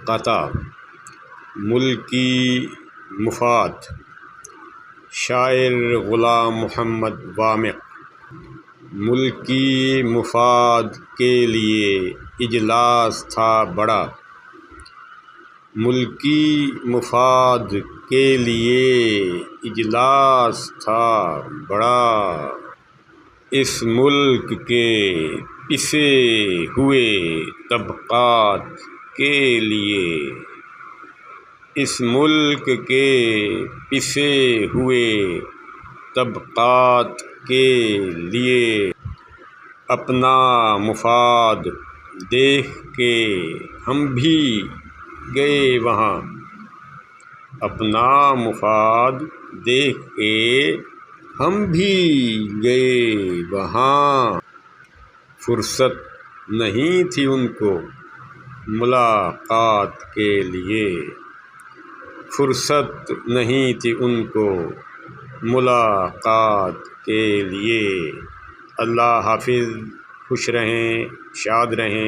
قطع ملکی مفاد شاعر غلام محمد وامق ملکی مفاد کے لیے اجلاس تھا بڑا ملکی مفاد کے لیے اجلاس تھا بڑا اس ملک کے پسے ہوئے طبقات کے لیے اس ملک کے پسے ہوئے طبقات کے لیے اپنا مفاد دیکھ کے ہم بھی گئے وہاں اپنا مفاد دیکھ کے ہم بھی گئے وہاں فرصت نہیں تھی ان کو ملاقات کے لیے فرصت نہیں تھی ان کو ملاقات کے لیے اللہ حافظ خوش رہیں شاد رہیں